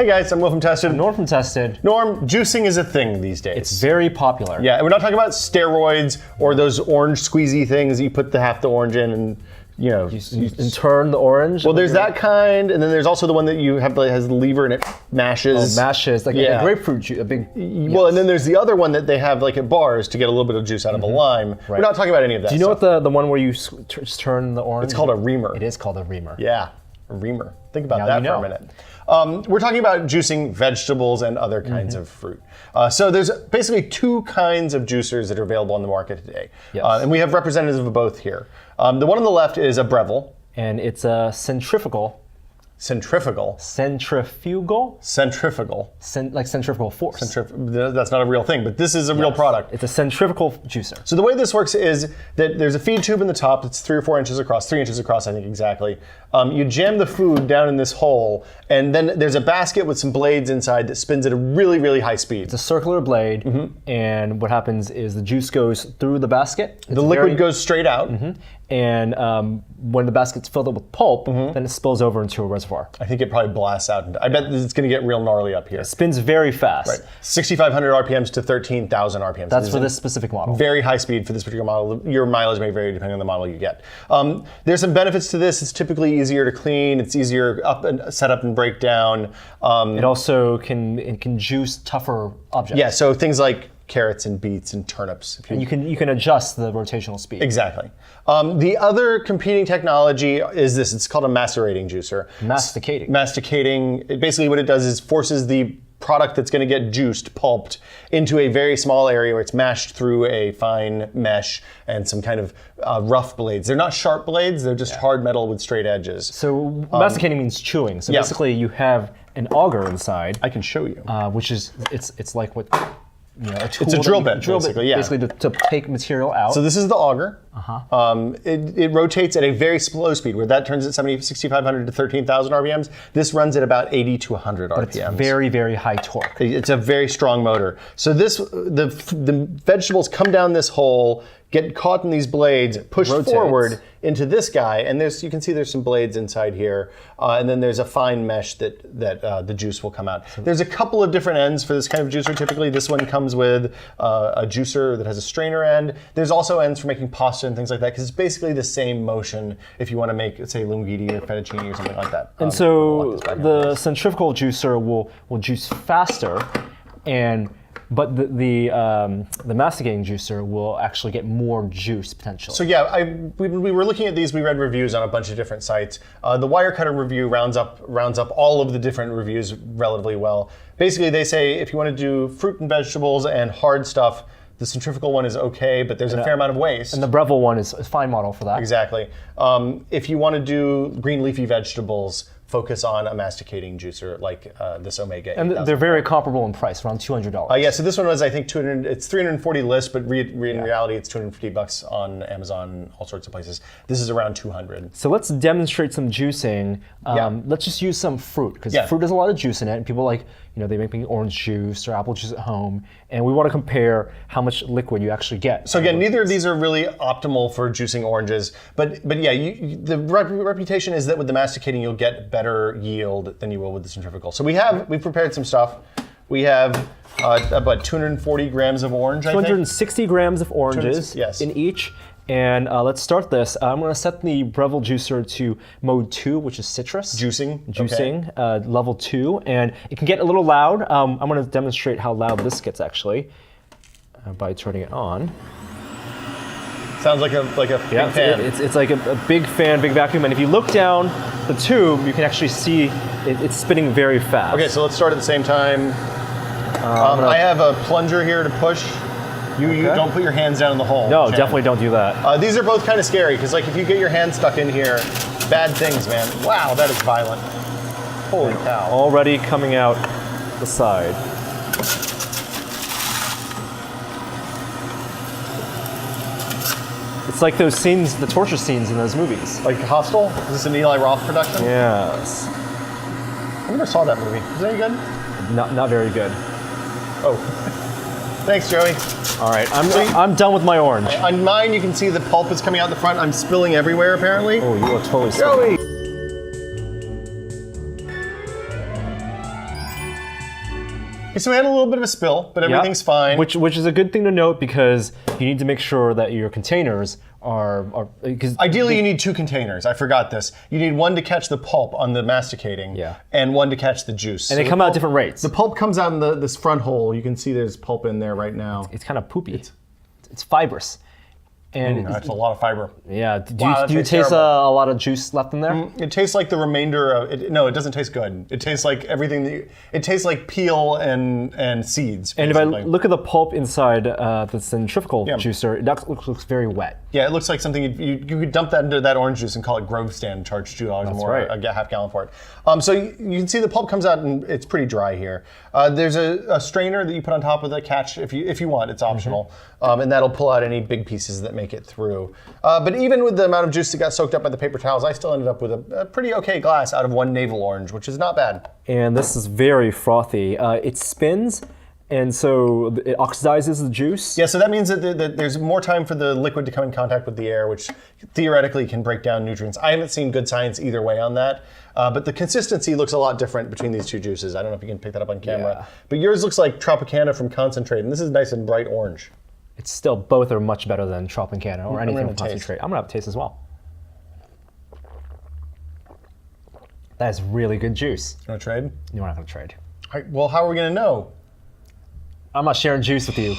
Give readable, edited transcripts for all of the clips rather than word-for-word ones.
Hey guys, I'm Will from Tested. Norm from Tested. Norm, juicing is a thing these days. It's very popular. Yeah, and we're not talking about steroids or those orange squeezy things that you put half the orange in and You turn the orange. Well, there's that kind, and then there's also the one that you have that has the lever and it mashes. Oh, mashes, like a grapefruit juice, a big. Well, and then there's the other one that they have like at bars to get a little bit of juice out of a lime. Right. We're not talking about any of that. Do you know what the one where you turn the orange? It's called a reamer. It is called a reamer. Yeah, a reamer. Think about that for a minute. We're talking about juicing vegetables and other kinds of fruit. So there's basically two kinds of juicers that are available on the market today. Yes. And we have representatives of both here. The one on the left is a Breville. And it's a centrifugal. Centrifugal? Centrifugal? Centrifugal. Like centrifugal force. That's not a real thing, but this is a real product. It's a centrifugal juicer. So the way this works is that there's a feed tube in the top that's 3 or 4 inches across, 3 inches across, I think exactly. You jam the food down in this hole, and then there's a basket with some blades inside that spins at a really, really high speed. It's a circular blade, and what happens is the juice goes through the basket. The liquid goes straight out. And when the basket's filled up with pulp, then it spills over into a reservoir. I think it probably blasts out. I bet it's going to get real gnarly up here. It spins very fast. Right. 6,500 RPMs to 13,000 RPMs. That's for this specific model. Very high speed for this particular model. Your mileage may vary depending on the model you get. There's some benefits to this. It's typically easier to clean. It's easier set up and break down. It also can juice tougher objects. Yeah, so things like carrots and beets and turnips. And you can adjust the rotational speed. Exactly. The other competing technology is this. It's called a macerating juicer. Masticating. Masticating. Basically what it does is forces the product that's going to get juiced, pulped, into a very small area where it's mashed through a fine mesh and some kind of rough blades. They're not sharp blades, they're just hard metal with straight edges. So masticating means chewing. So basically you have an auger inside. I can show you. Which is, it's like what, a tool. It's a drill bit, basically, basically to take material out. So this is the auger. It rotates at a very slow speed, where that turns at 6,500 to 13,000 RPMs. This runs at about 80 to 100 RPMs. But it's very, very high torque. It's a very strong motor. So the vegetables come down this hole, get caught in these blades, pushed forward into this guy, and you can see there's some blades inside here, and then there's a fine mesh that the juice will come out. There's a couple of different ends for this kind of juicer. Typically, this one comes with a juicer that has a strainer end. There's also ends for making pasta and things like that, because it's basically the same motion if you want to make, say, linguine or fettuccine or something like that. And so the centrifugal juicer will juice faster, but the masticating juicer will actually get more juice potentially. So yeah, we were looking at these. We read reviews on a bunch of different sites. The Wirecutter review rounds up all of the different reviews relatively well. Basically, they say if you want to do fruit and vegetables and hard stuff, the centrifugal one is okay, but there's a fair amount of waste. And the Breville one is a fine model for that. Exactly. If you want to do green leafy vegetables, focus on a masticating juicer like this Omega 8000. And they're very comparable in price, around $200. Yeah, so this one was, I think, $200. It's $340 list, but in reality, it's $250 on Amazon, all sorts of places. This is around $200. So let's demonstrate some juicing. Let's just use some fruit, because fruit has a lot of juice in it, and people like, they make orange juice or apple juice at home, and we want to compare how much liquid you actually get. So again, neither of these are really optimal for juicing oranges, but yeah, the reputation is that with the masticating, you'll get better yield than you will with the centrifugal. So we've prepared some stuff. We have about 240 grams of orange, I think. 260 grams of oranges in each. And let's start this. I'm going to set the Breville juicer to mode 2, which is citrus. Juicing, level 2. And it can get a little loud. I'm going to demonstrate how loud this gets actually by turning it on. Sounds like a big fan. It's like a big fan, big vacuum. And if you look down the tube, you can actually see it's spinning very fast. Okay, so let's start at the same time. I have a plunger here to push. You don't put your hands down in the hole. No, definitely don't do that. These are both kind of scary, because if you get your hand stuck in here, bad things, man. Wow, that is violent. Holy cow. Already coming out the side. It's like those scenes, the torture scenes in those movies. Like Hostel? Is this an Eli Roth production? Yes. I never saw that movie. Is it any good? Not very good. Oh. Thanks, Joey. All right, I'm done with my orange. On mine, you can see the pulp is coming out the front. I'm spilling everywhere, apparently. Oh, you are totally spilling. Joey! So we had a little bit of a spill, but everything's fine. Which is a good thing to note because you need to make sure that your containers are because ideally you need 2 containers. I forgot this. You need one to catch the pulp on the masticating, and one to catch the juice. And they come out at different rates. The pulp comes out in this front hole. You can see there's pulp in there right now. It's kind of poopy. It's fibrous. And that's a lot of fiber. Yeah. Do you taste a lot of juice left in there? It tastes like the remainder of it. No, it doesn't taste good. It tastes like everything. It tastes like peel and seeds. Basically. And if I look at the pulp inside the centrifugal juicer, it looks very wet. Yeah, it looks like something you could dump that into that orange juice and call it Grove Stand and charge $2 more a half gallon for it. So you can see the pulp comes out and it's pretty dry here. There's a strainer that you put on top of the catch if you want. It's optional, and that'll pull out any big pieces that make it through. But even with the amount of juice that got soaked up by the paper towels, I still ended up with a pretty okay glass out of 1 navel orange, which is not bad. And this is very frothy. It spins, and so it oxidizes the juice. Yeah, so that means that there's more time for the liquid to come in contact with the air, which theoretically can break down nutrients. I haven't seen good science either way on that, but the consistency looks a lot different between these 2 juices. I don't know if you can pick that up on camera, but yours looks like Tropicana from concentrate, and this is nice and bright orange. It's still, both are much better than Tropicana or anything from concentrate. I'm gonna have a taste as well. That is really good juice. You want to trade? You're not gonna trade. All right, well, how are we gonna know? I'm not sharing juice with you. We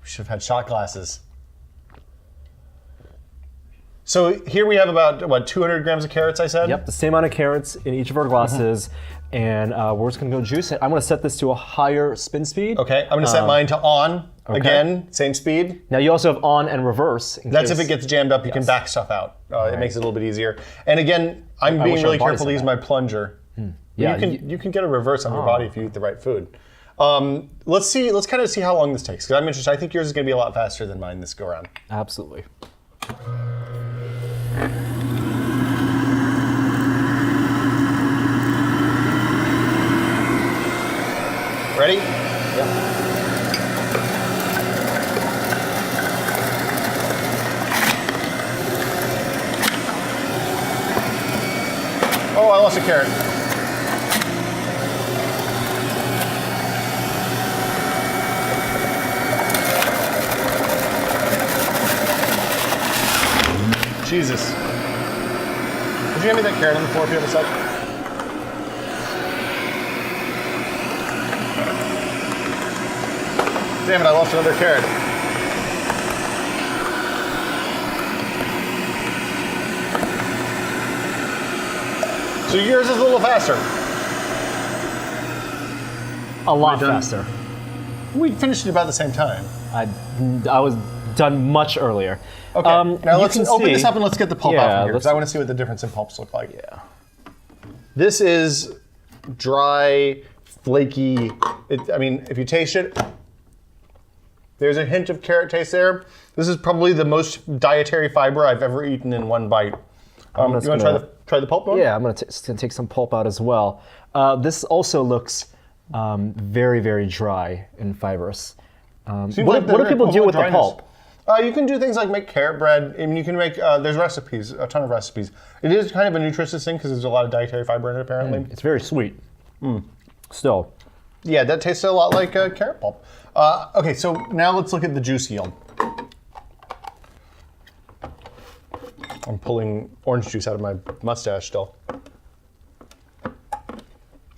should have had shot glasses. So here we have about, what, 200 grams of carrots, I said? Yep, the same amount of carrots in each of our glasses. And we're just gonna go juice it. I'm gonna set this to a higher spin speed. Okay, I'm gonna set mine to on, again, same speed. Now you also have on and reverse. That's if it gets jammed up, you can back stuff out. It makes it a little bit easier. And again, I'm being really careful to use my plunger. Yeah, you can get a reverse on your body if you eat the right food. Let's kind of see how long this takes, because I'm interested. I think yours is gonna be a lot faster than mine this go around. Absolutely. Ready? Yep. Oh, I lost a carrot. Jesus. Would you hand me that carrot on the floor if you have a sec? Damn it, I lost another carrot. So yours is a little faster. A lot faster. We finished it about the same time. I was done much earlier. Okay, now let's open this up and let's get the pulp out from here, because I want to see what the difference in pulps look like. Yeah. This is dry, flaky. I mean, if you taste it, there's a hint of carrot taste there. This is probably the most dietary fiber I've ever eaten in one bite. You want to try the pulp one? Yeah, I'm going to take some pulp out as well. This also looks very, very dry and fibrous. What do people do with the pulp? You can do things like make carrot bread. I mean, you can make, there's recipes, a ton of recipes. It is kind of a nutritious thing because there's a lot of dietary fiber in it, apparently. It's very sweet. Still. Yeah, that tastes a lot like carrot pulp. Okay, so now let's look at the juice yield. I'm pulling orange juice out of my mustache still.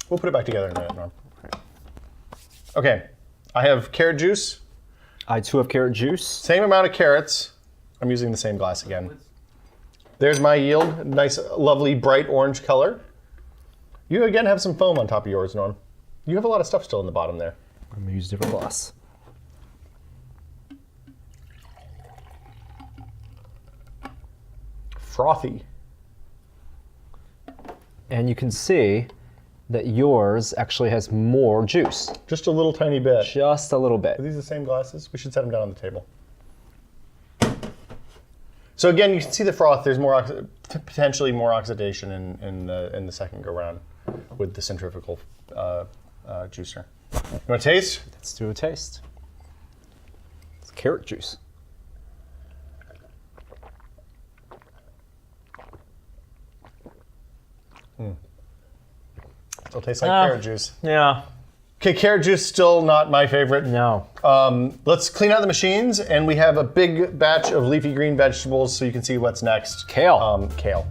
We'll put it back together in a minute, Norm. Okay, I have carrot juice. I too have carrot juice. Same amount of carrots. I'm using the same glass again. There's my yield. Nice, lovely, bright orange color. You again have some foam on top of yours, Norm. You have a lot of stuff still in the bottom there. I'm gonna use a different glass. Frothy. And you can see that yours actually has more juice. Just a little tiny bit. Just a little bit. Are these the same glasses? We should set them down on the table. So again, you can see the froth. There's more, potentially more oxidation in the second go round with the centrifugal juicer. You want to taste? Let's do a taste. It's carrot juice. Still tastes like carrot juice. Yeah. Okay, carrot juice still not my favorite. No. Let's clean out the machines, and we have a big batch of leafy green vegetables, so you can see what's next. Kale. Kale.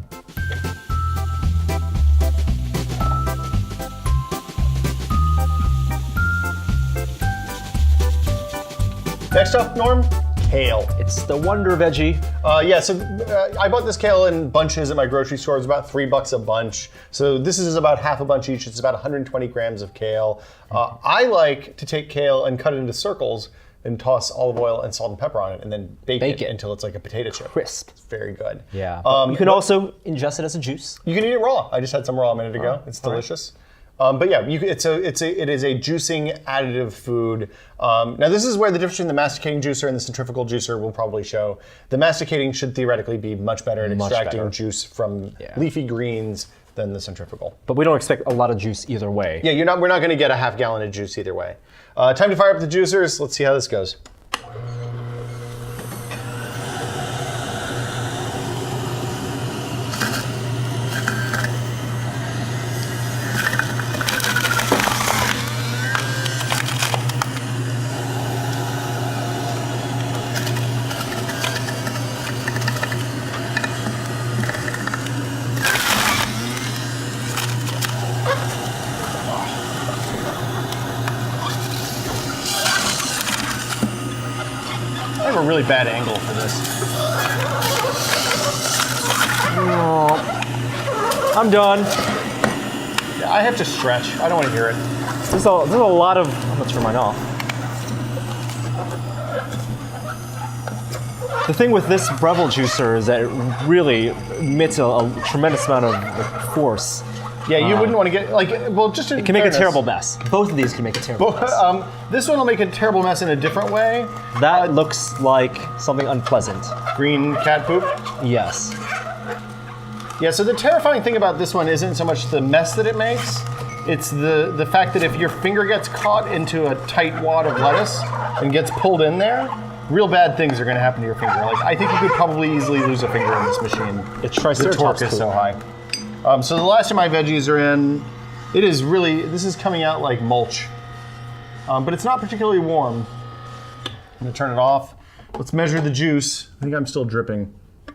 Next up, Norm, kale. It's the wonder veggie. I bought this kale in bunches at my grocery store. It was about $3 a bunch. So this is about half a bunch each. It's about 120 grams of kale. I like to take kale and cut it into circles and toss olive oil and salt and pepper on it, and then bake it until it's like a potato chip. Crisp. It's very good. Yeah. You can also ingest it as a juice. You can eat it raw. I just had some raw a minute ago. It's delicious. But yeah, it is a juicing additive food. Now this is where the difference between the masticating juicer and the centrifugal juicer will probably show. The masticating should theoretically be much better at extracting juice from leafy greens than the centrifugal. But we don't expect a lot of juice either way. Yeah, we're not going to get a half gallon of juice either way. Time to fire up the juicers. Let's see how this goes. I have a really bad angle for this. Oh, I'm done. Yeah, I have to stretch. I don't want to hear it. There's a lot of. I'm gonna turn mine off. The thing with this Breville juicer is that it really emits a tremendous amount of force. Yeah, you wouldn't want to get just. It can make a terrible mess. Both of these can make a terrible mess. This one will make a terrible mess in a different way. That looks like something unpleasant. Green cat poop. Yes. Yeah. So the terrifying thing about this one isn't so much the mess that it makes; it's the fact that if your finger gets caught into a tight wad of lettuce and gets pulled in there, real bad things are going to happen to your finger. Like I think you could probably easily lose a finger in this machine. It's the torque is so high. So the last of my veggies are in. This is coming out like mulch. But it's not particularly warm. I'm gonna turn it off. Let's measure the juice. I think I'm still dripping. Let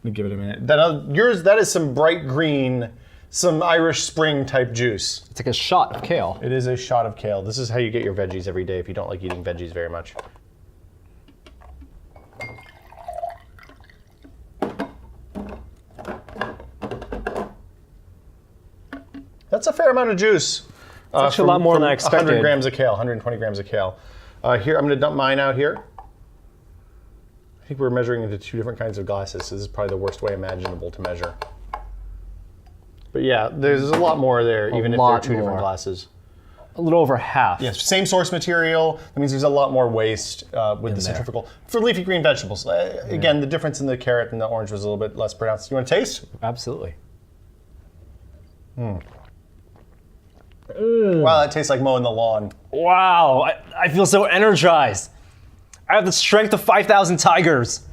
me give it a minute. That is some bright green, some Irish Spring type juice. It's like a shot of kale. It is a shot of kale. This is how you get your veggies every day if you don't like eating veggies very much. That's a fair amount of juice. It's actually a lot more than I expected. 100 grams of kale, 120 grams of kale. Here, I'm going to dump mine out here. I think we're measuring into two different kinds of glasses, so this is probably the worst way imaginable to measure. But yeah, there's a lot more there, even if they're two different glasses. A little over half. Yes, same source material. That means there's a lot more waste with the centrifugal. For leafy green vegetables, again, the difference in the carrot and the orange was a little bit less pronounced. You want to taste? Absolutely. Wow, that tastes like mowing the lawn. Wow, I feel so energized. I have the strength of 5,000 tigers.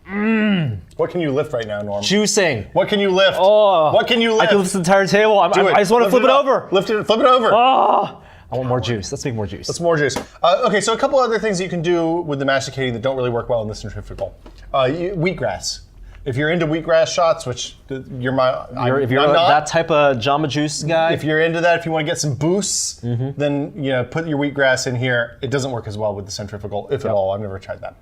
What can you lift right now, Norm? Juicing. What can you lift? Oh, what can you lift? I can lift this entire table. I just want to flip it over. Lift it, flip it over. Oh, I want more juice. Let's make more juice. Let's more juice. Okay, so a couple other things that you can do with the masticating that don't really work well in the centrifugal. Wheatgrass. If you're into wheatgrass shots, which if you're that type of Jamba Juice guy, if you're into that, if you want to get some boosts, then put your wheatgrass in here. It doesn't work as well with the centrifugal, if at all. I've never tried that.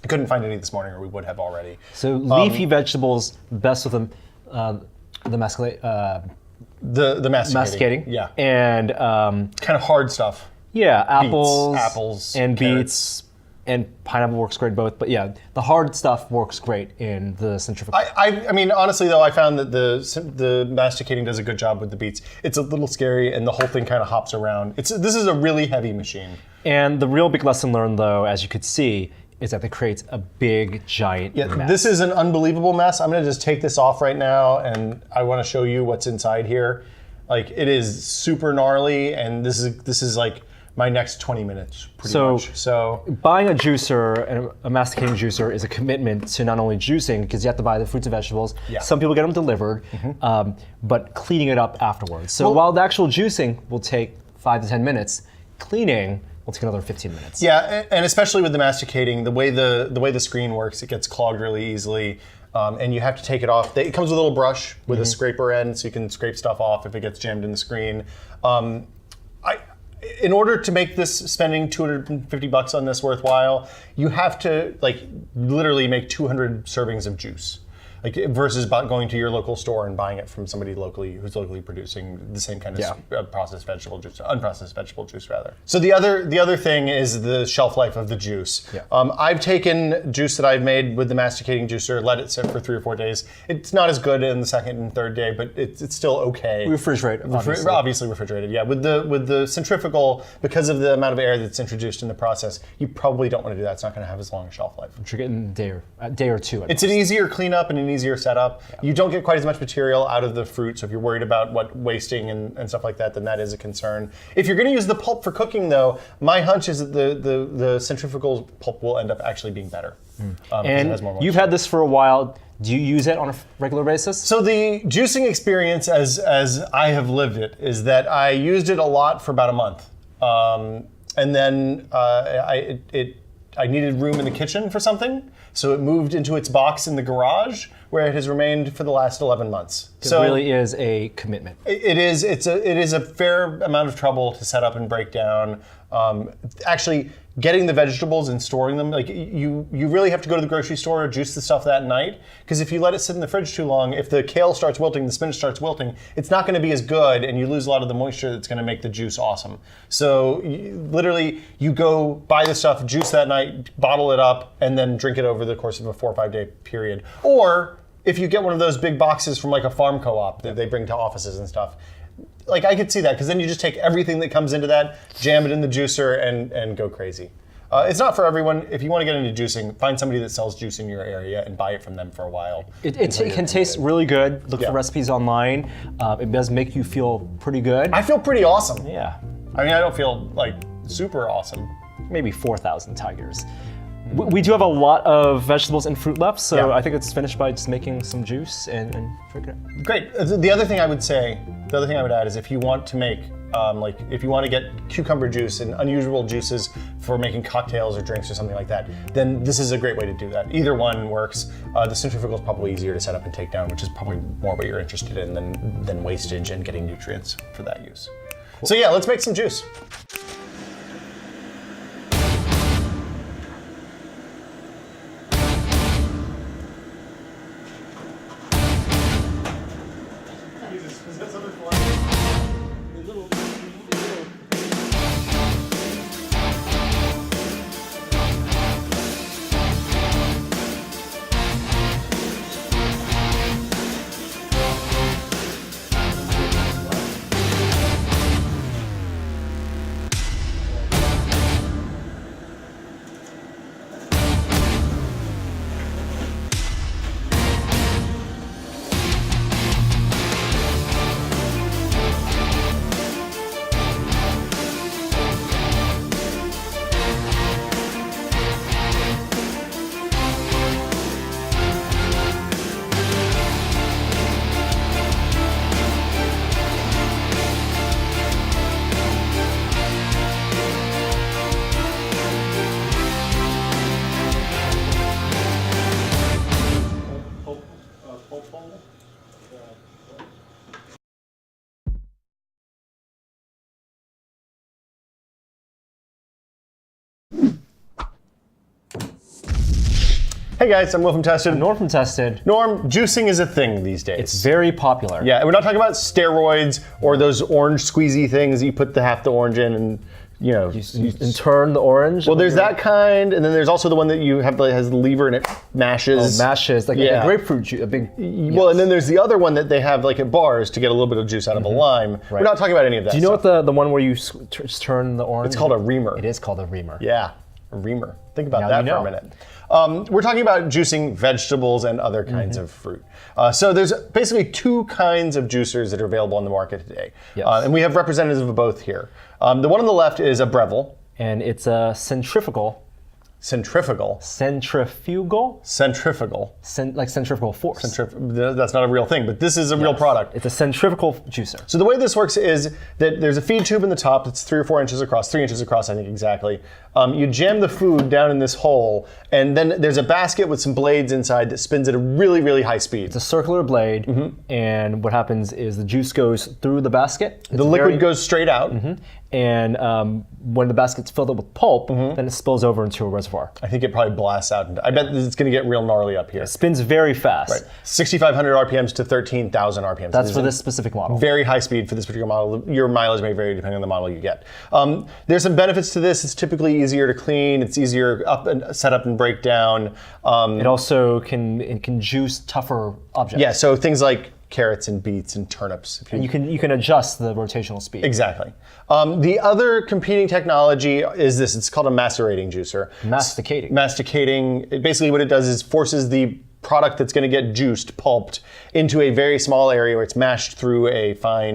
I couldn't find any this morning, or we would have already. So leafy vegetables, best with them, the masticating, yeah, and kind of hard stuff. Yeah, apples, and carrots. beets. And pineapple works great both, but yeah, the hard stuff works great in the centrifugal. I mean, honestly though, I found that the masticating does a good job with the beets. It's a little scary, and the whole thing kind of hops around. This is a really heavy machine. And the real big lesson learned, though, as you could see, is that it creates a big, giant mess. This is an unbelievable mess. I'm gonna just take this off right now, and I want to show you what's inside here. Like, it is super gnarly, and this is like my next 20 minutes, pretty much. So buying a juicer and a masticating juicer is a commitment to not only juicing, because you have to buy the fruits and vegetables. Yeah. Some people get them delivered, but cleaning it up afterwards. So while the actual juicing will take 5 to 10 minutes, cleaning will take another 15 minutes. Yeah, and especially with the masticating, the way the screen works, it gets clogged really easily. And you have to take it off. It comes with a little brush with a scraper end, so you can scrape stuff off if it gets jammed in the screen. In order to make this spending $250 on this worthwhile, you have to literally make 200 servings of juice. Versus going to your local store and buying it from somebody who's locally producing the same kind of processed vegetable juice, unprocessed vegetable juice rather. So the other thing is the shelf life of the juice. Yeah. I've taken juice that I've made with the masticating juicer, let it sit for 3 or 4 days. It's not as good in the second and third day, but it's still okay. Refrigerated, obviously refrigerated. Yeah, with the centrifugal, because of the amount of air that's introduced in the process, you probably don't want to do that. It's not going to have as long a shelf life. Drink it in a day or two. It's an easier cleanup and an easier setup. Yeah. You don't get quite as much material out of the fruit, so if you're worried about wasting and stuff like that, then that is a concern. If you're going to use the pulp for cooking, though, my hunch is that the centrifugal pulp will end up actually being better. And it has more moisture. You've had this for a while. Do you use it on a regular basis? So the juicing experience, as I have lived it, is that I used it a lot for about a month, and then I needed room in the kitchen for something. So it moved into its box in the garage, where it has remained for the last 11 months. So it really is a commitment. It is a fair amount of trouble to set up and break down. Actually, getting the vegetables and storing them, you really have to go to the grocery store or juice the stuff that night, because if you let it sit in the fridge too long, if the kale starts wilting, the spinach starts wilting, it's not going to be as good, and you lose a lot of the moisture that's going to make the juice awesome. So literally, you go buy the stuff, juice that night, bottle it up, and then drink it over the course of a 4 or 5 day period. Or if you get one of those big boxes from a farm co-op that they bring to offices and stuff, I could see that, because then you just take everything that comes into that, jam it in the juicer, and go crazy. It's not for everyone. If you want to get into juicing, find somebody that sells juice in your area and buy it from them for a while. It can taste really good. Look for recipes online. It does make you feel pretty good. I feel pretty awesome. Yeah. I mean, I don't feel super awesome. Maybe 4,000 tigers. We do have a lot of vegetables and fruit left, so I think it's finished by just making some juice and drinking it. Great. The other thing I would add is if you want to make, if you want to get cucumber juice and unusual juices for making cocktails or drinks or something like that, then this is a great way to do that. Either one works. The centrifugal is probably easier to set up and take down, which is probably more what you're interested in than wastage and getting nutrients for that use. Cool. So yeah, let's make some juice. Hey guys, I'm Will from Tested. I'm Norm from Tested. Norm, juicing is a thing these days. It's very popular. Yeah, we're not talking about steroids or those orange squeezy things that you put half the orange in and and turn the orange. Well, there's that kind, and then there's also the one that you have that has the lever and it mashes. Oh, mashes, like a grapefruit juice, a big. Well, and then there's the other one that they have at bars to get a little bit of juice out of a lime. Right. We're not talking about any of that. Do you know what the one where you just turn the orange? It's called a reamer. It is called a reamer. Yeah, a reamer. Think about that for a minute. We're talking about juicing vegetables and other kinds of fruit. So there's basically two kinds of juicers that are available on the market today. Yes. And we have representatives of both here. The one on the left is a Breville. And it's a centrifugal. Centrifugal. Centrifugal? Centrifugal. Like centrifugal force. That's not a real thing, but this is a real product. It's a centrifugal juicer. So the way this works is that there's a feed tube in the top that's 3 or 4 inches across, 3 inches across, I think exactly. You jam the food down in this hole, and then there's a basket with some blades inside that spins at a really, really high speed. It's a circular blade, and what happens is the juice goes through the basket. The liquid goes straight out. And when the basket's filled up with pulp, then it spills over into a reservoir. I think it probably blasts out. I bet it's going to get real gnarly up here. It spins very fast. Right. 6,500 RPMs to 13,000 RPMs. That's for this specific model. Very high speed for this particular model. Your mileage may vary depending on the model you get. There's some benefits to this. It's typically easier to clean. It's easier set up and break down. It also can juice tougher objects. Yeah, so things like carrots and beets and turnips. And you can adjust the rotational speed. Exactly. The other competing technology is this. It's called a macerating juicer. Masticating. Masticating. Basically what it does is forces the product that's going to get juiced, pulped, into a very small area where it's mashed through a fine